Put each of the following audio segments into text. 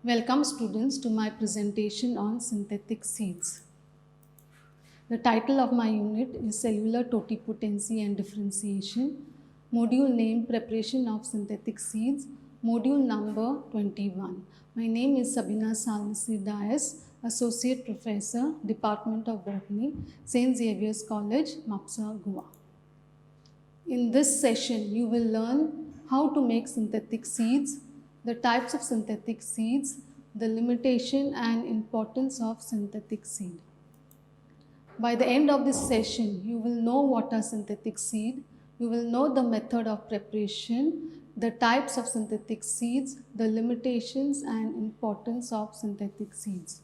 Welcome students to my presentation on synthetic seeds. The title of my unit is Cellular Totipotency and Differentiation, module name Preparation of Synthetic Seeds, module number 21. My name is Sabina Salnasi Dias, Associate Professor, Department of Botany, St. Xavier's College, Mapsa, Goa. In this session, you will learn how to make synthetic seeds, the types of synthetic seeds, the limitation and importance of synthetic seed. By the end of this session, you will know what are synthetic seed, you will know the method of preparation, the types of synthetic seeds, the limitations and importance of synthetic seeds.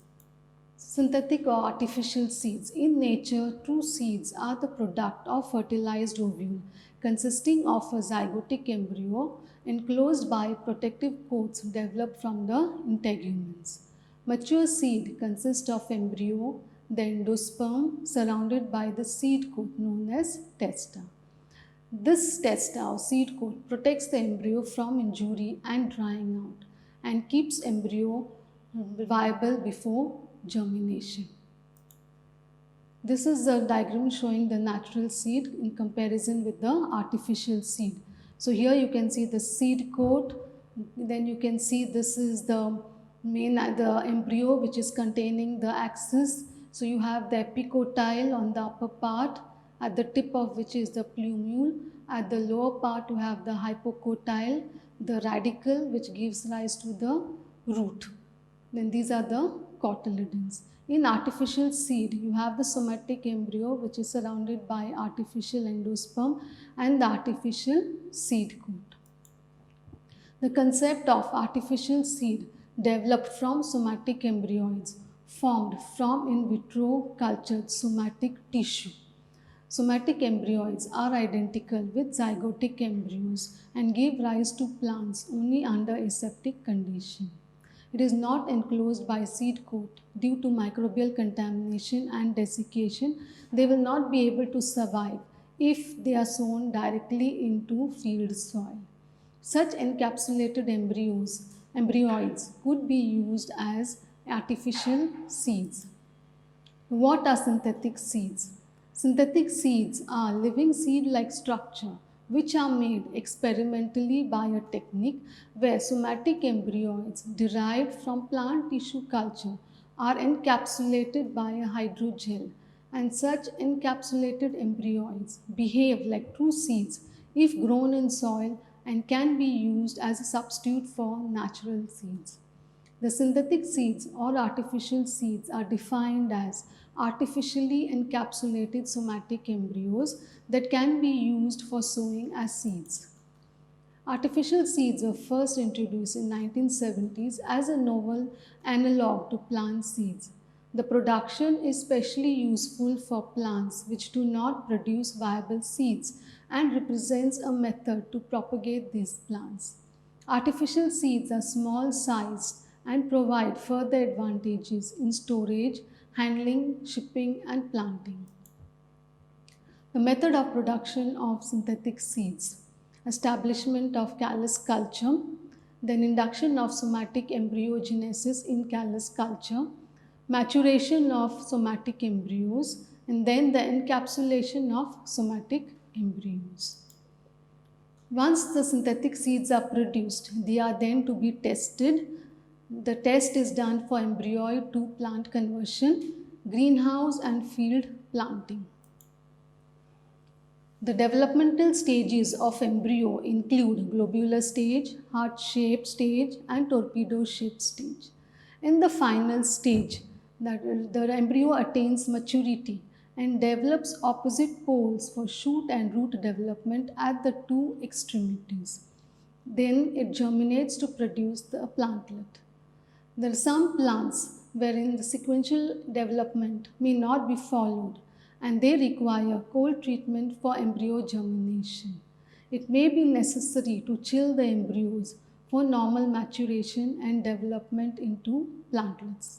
Synthetic or artificial seeds. In nature, true seeds are the product of fertilized ovule consisting of a zygotic embryo enclosed by protective coats developed from the integuments. Mature seed consists of embryo, the endosperm surrounded by the seed coat known as testa. This testa or seed coat protects the embryo from injury and drying out and keeps embryo viable before germination. This is a diagram showing the natural seed in comparison with the artificial seed. So here you can see the seed coat, then you can see this is the embryo which is containing the axis. So you have the epicotyle on the upper part, at the tip of which is the plumule. At the lower part you have the hypocotyle, the radicle which gives rise to the root. Then these are the cotyledons. In artificial seed, you have the somatic embryo which is surrounded by artificial endosperm and the artificial seed coat. The concept of artificial seed developed from somatic embryoids formed from in vitro cultured somatic tissue. Somatic embryoids are identical with zygotic embryos and give rise to plants only under aseptic condition. It is not enclosed by seed coat due to microbial contamination and desiccation. They will not be able to survive if they are sown directly into field soil. Such encapsulated embryoids could be used as artificial seeds. What are synthetic seeds? Synthetic seeds are living seed-like structure which are made experimentally by a technique where somatic embryoids derived from plant tissue culture are encapsulated by a hydrogel, and such encapsulated embryoids behave like true seeds if grown in soil and can be used as a substitute for natural seeds. The synthetic seeds or artificial seeds are defined as artificially encapsulated somatic embryos that can be used for sowing as seeds. Artificial seeds were first introduced in 1970s as a novel analog to plant seeds. The production is specially useful for plants which do not produce viable seeds and represents a method to propagate these plants. Artificial seeds are small sized and provide further advantages in storage, handling, shipping, and planting. The method of production of synthetic seeds: establishment of callus culture, then induction of somatic embryogenesis in callus culture, maturation of somatic embryos, and then the encapsulation of somatic embryos. Once the synthetic seeds are produced, they are then to be tested. The test is done for embryoid to plant conversion, greenhouse and field planting. The developmental stages of embryo include globular stage, heart-shaped stage and torpedo-shaped stage. In the final stage, the embryo attains maturity and develops opposite poles for shoot and root development at the two extremities. Then it germinates to produce the plantlet. There are some plants wherein the sequential development may not be followed and they require cold treatment for embryo germination. It may be necessary to chill the embryos for normal maturation and development into plantlets.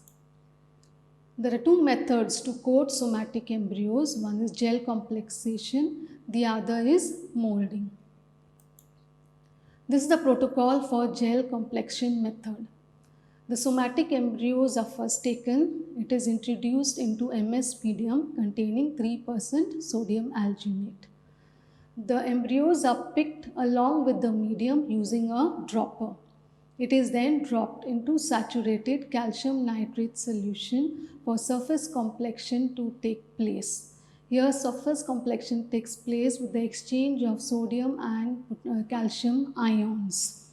There are two methods to coat somatic embryos. One is gel complexation, the other is molding. This is the protocol for gel complexion method. The somatic embryos are first taken. It is introduced into MS-medium containing 3% sodium alginate. The embryos are picked along with the medium using a dropper. It is then dropped into saturated calcium nitrate solution for surface complexion to take place. Here, surface complexion takes place with the exchange of sodium and calcium ions.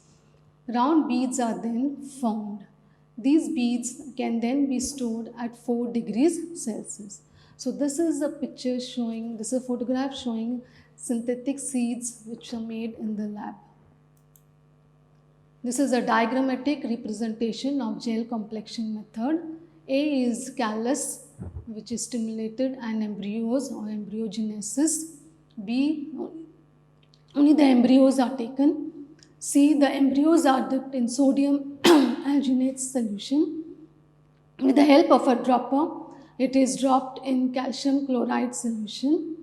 Round beads are then formed. These beads can then be stored at 4 degrees Celsius. So this is a picture showing, this is a photograph showing synthetic seeds which are made in the lab. This is a diagrammatic representation of gel complexion method. A is callus, which is stimulated, and embryos or embryogenesis. B, only the embryos are taken. C, the embryos are dipped in sodium alginate solution. With the help of a dropper, it is dropped in calcium chloride solution.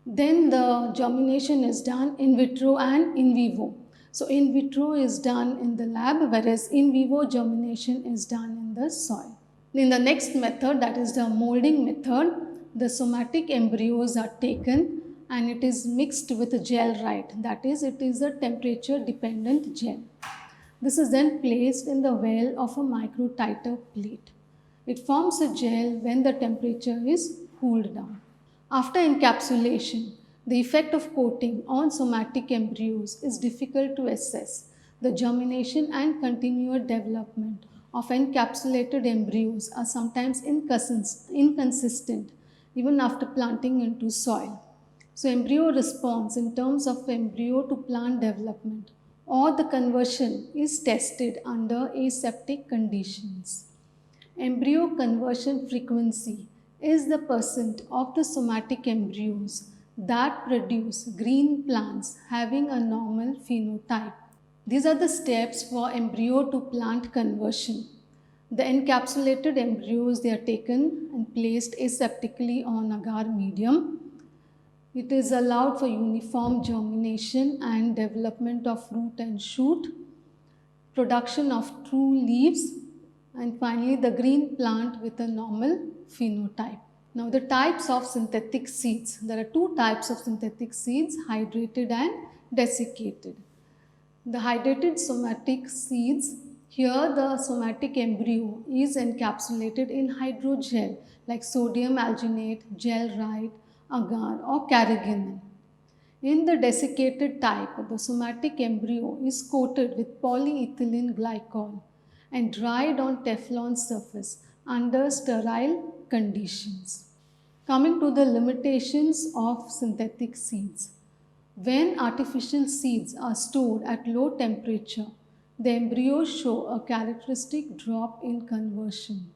Then the germination is done in vitro and in vivo. So in vitro is done in the lab, whereas in vivo germination is done in the soil. In the next method, that is the molding method, the somatic embryos are taken and it is mixed with gel-rite. That is, it is a temperature-dependent gel. This is then placed in the well of a microtiter plate. It forms a gel when the temperature is cooled down. After encapsulation, the effect of coating on somatic embryos is difficult to assess. The germination and continued development of encapsulated embryos are sometimes inconsistent even after planting into soil. So embryo response in terms of embryo to plant development or the conversion is tested under aseptic conditions. Embryo conversion frequency is the percent of the somatic embryos that produce green plants having a normal phenotype. These are the steps for embryo to plant conversion. The encapsulated embryos, they are taken and placed aseptically on agar medium. It is allowed for uniform germination and development of root and shoot, production of true leaves, and finally the green plant with a normal phenotype. Now the types of synthetic seeds. There are two types of synthetic seeds, hydrated and desiccated. The hydrated somatic seeds, here the somatic embryo is encapsulated in hydrogel like sodium alginate, gel-rite, agar or carrageenan. In the desiccated type, the somatic embryo is coated with polyethylene glycol and dried on Teflon surface under sterile conditions. Coming to the limitations of synthetic seeds. When artificial seeds are stored at low temperature, the embryos show a characteristic drop in conversion.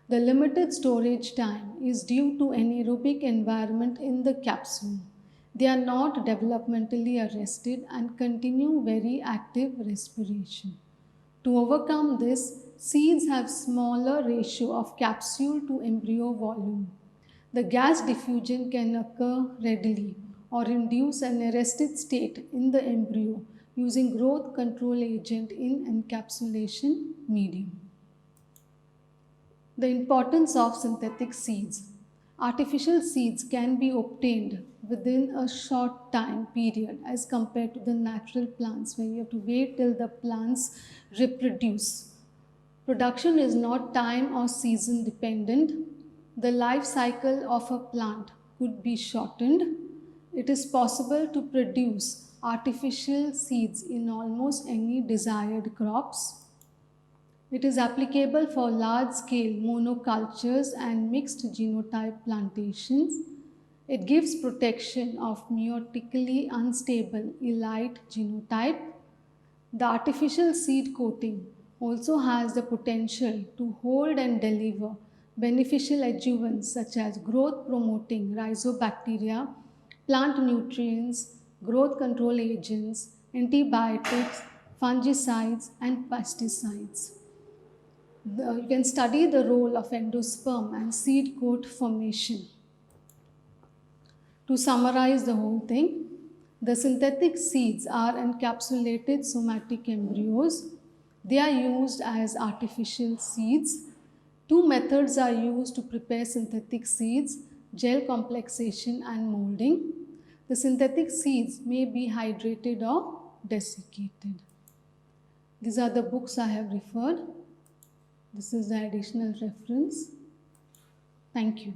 The limited storage time is due to anaerobic environment in the capsule. They are not developmentally arrested and continue very active respiration. To overcome this, seeds have smaller ratio of capsule to embryo volume. The gas diffusion can occur readily or induce an arrested state in the embryo using growth control agent in encapsulation medium. The importance of synthetic seeds. Artificial seeds can be obtained within a short time period as compared to the natural plants where you have to wait till the plants reproduce. Production is not time or season dependent. The life cycle of a plant could be shortened. It is possible to produce artificial seeds in almost any desired crops. It is applicable for large-scale monocultures and mixed genotype plantations. It gives protection of meiotically unstable elite genotype. The artificial seed coating also has the potential to hold and deliver beneficial adjuvants such as growth-promoting rhizobacteria, plant nutrients, growth control agents, antibiotics, fungicides, and pesticides. You can study the role of endosperm and seed coat formation. To summarize the whole thing, the synthetic seeds are encapsulated somatic embryos. They are used as artificial seeds. Two methods are used to prepare synthetic seeds: gel complexation and molding. The synthetic seeds may be hydrated or desiccated. These are the books I have referred. This is the additional reference. Thank you.